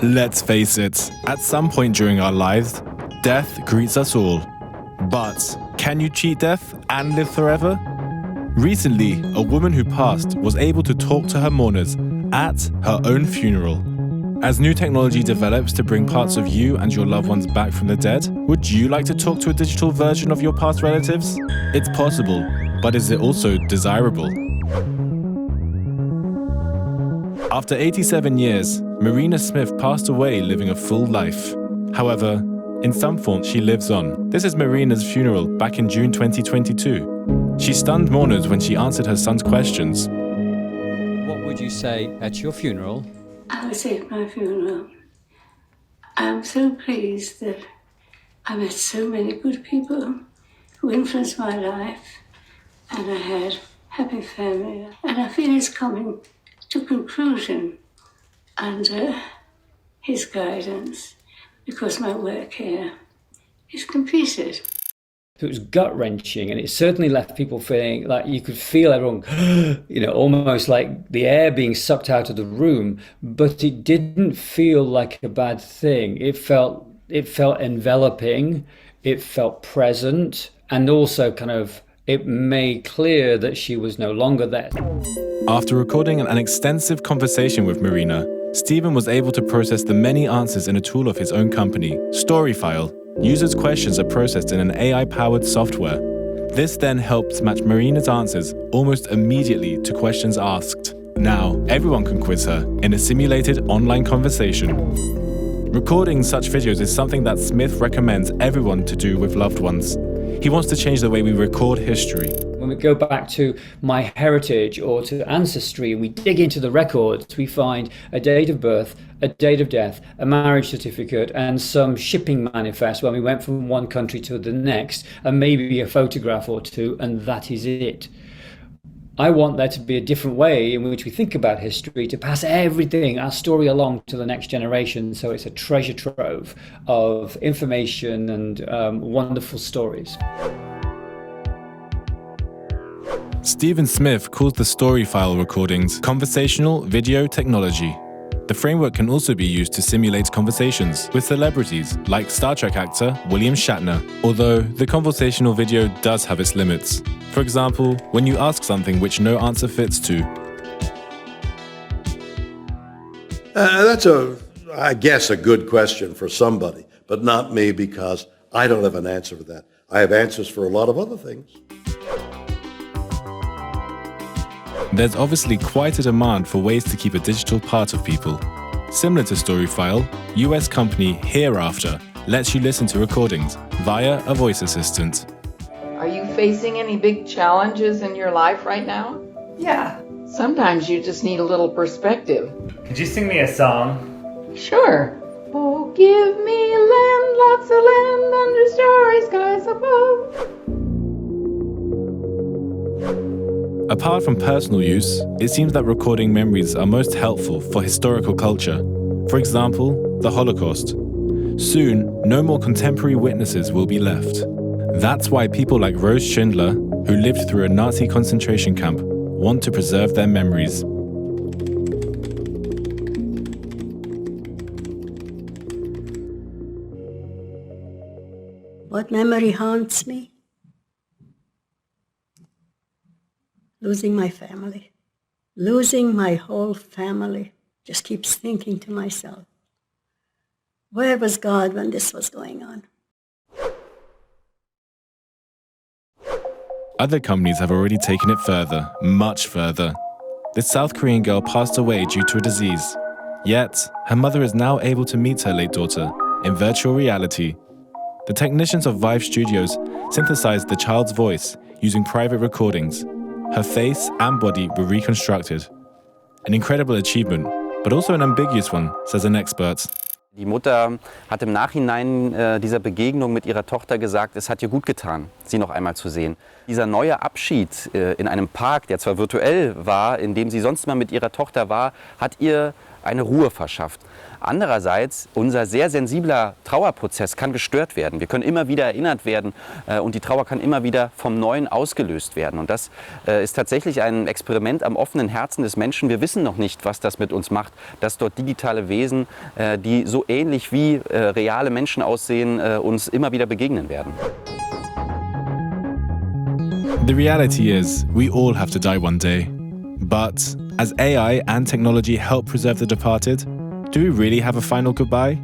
Let's face it, at some point during our lives, death greets us all. But can you cheat death and live forever? Recently, a woman who passed was able to talk to her mourners at her own funeral. As new technology develops to bring parts of you and your loved ones back from the dead, would you like to talk to a digital version of your past relatives? It's possible, but is it also desirable? After 87 years, Marina Smith passed away living a full life. However, in some form, she lives on. This is Marina's funeral back in June 2022. She stunned mourners when she answered her son's questions. What would you say at your funeral? I would say at my funeral, I'm so pleased that I met so many good people who influenced my life, and I had a happy family. And I feel it's coming to conclusion under his guidance, because my work here is completed. It was gut-wrenching, and it certainly left people feeling like you could feel everyone, almost like the air being sucked out of the room, but it didn't feel like a bad thing. It felt enveloping, it felt present, and also it made clear that she was no longer there. After recording an extensive conversation with Marina, Stephen was able to process the many answers in a tool of his own company, Storyfile. Users' questions are processed in an AI-powered software. This then helps match Marina's answers almost immediately to questions asked. Now, everyone can quiz her in a simulated online conversation. Recording such videos is something that Smith recommends everyone to do with loved ones. He wants to change the way we record history. When we go back to my heritage or to ancestry, we dig into the records, we find a date of birth, a date of death, a marriage certificate, and some shipping manifest when we went from one country to the next, and maybe a photograph or two, and that is it. I want there to be a different way in which we think about history, to pass everything, our story, along to the next generation, so it's a treasure trove of information and wonderful stories. Stephen Smith calls the Storyfile recordings conversational video technology. The framework can also be used to simulate conversations with celebrities like Star Trek actor William Shatner, although the conversational video does have its limits. For example, when you ask something which no answer fits to. That's I guess, a good question for somebody, but not me, because I don't have an answer for that. I have answers for a lot of other things. There's obviously quite a demand for ways to keep a digital part of people. Similar to Storyfile, US company Hereafter lets you listen to recordings via a voice assistant. Are you facing any big challenges in your life right now? Yeah. Sometimes you just need a little perspective. Could you sing me a song? Sure. Oh, give me land, lots of land under starry skies above. Apart from personal use, it seems that recording memories are most helpful for historical culture. For example, the Holocaust. Soon, no more contemporary witnesses will be left. That's why people like Rose Schindler, who lived through a Nazi concentration camp, want to preserve their memories. What memory haunts me? Losing my family. Losing my whole family. Just keeps thinking to myself, where was God when this was going on? Other companies have already taken it further, much further. This South Korean girl passed away due to a disease. Yet, her mother is now able to meet her late daughter in virtual reality. The technicians of Vive Studios synthesized the child's voice using private recordings. Her face and body were reconstructed. An incredible achievement, but also an ambiguous one, says an expert. Die Mutter hat im Nachhinein dieser Begegnung mit ihrer Tochter gesagt, es hat ihr gut getan, sie noch einmal zu sehen. Dieser neue Abschied in einem Park, der zwar virtuell war, in dem sie sonst mal mit ihrer Tochter war, hat ihr eine Ruhe verschafft. Andererseits, unser sehr sensibler Trauerprozess kann gestört werden. Wir können immer wieder erinnert werden und die Trauer kann immer wieder vom Neuen ausgelöst werden. Und das ist tatsächlich ein Experiment am offenen Herzen des Menschen. Wir wissen noch nicht, was das mit uns macht, dass dort digitale Wesen, die so ähnlich wie reale Menschen aussehen, uns immer wieder begegnen werden. The reality is, we all have to die one day. But as AI and technology help preserve the departed, do we really have a final goodbye?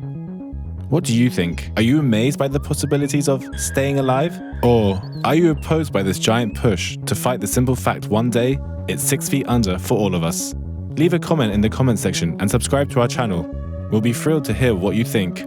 What do you think? Are you amazed by the possibilities of staying alive? Or are you opposed by this giant push to fight the simple fact one day it's 6 feet under for all of us? Leave a comment in the comment section and subscribe to our channel. We'll be thrilled to hear what you think.